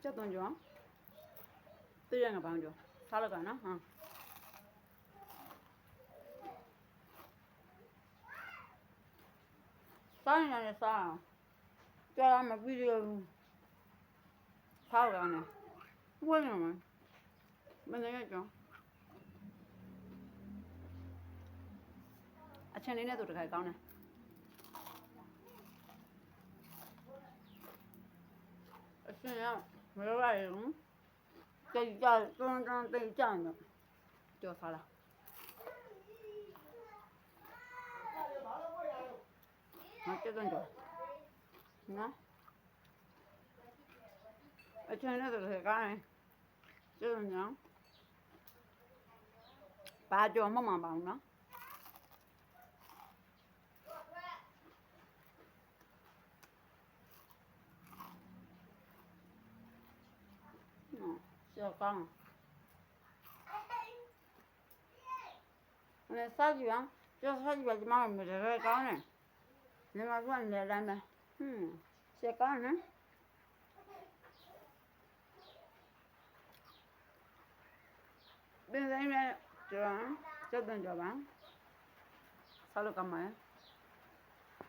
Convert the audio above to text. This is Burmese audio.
ချက်သွန်ကြောသိရငါပေါင်းကြောစားလောက်ကနော်ဟမ်စားနေတယ်စားကြာမပြီးရဘူးစားရအောင်ဝယ်နေမှာမနေရကြောအချင်းလေးနဲ့တို့တခါကောင်းတယ်အချင်းရမရရဘူးတိတ်ကြတွန်းတိတ်ကြနော်ကြောစားလားဟာတက်တော့နော်အချင်းနဲ့တို့တခါကောင်းတယ်ကျတော့ညောင်းဘာကြောမမပေါင်းနော်小刚，那啥地方？这啥地方就马上没得干呢？你妈说你来没？小刚呢？别在那这顿着吧，啥都干嘛呀？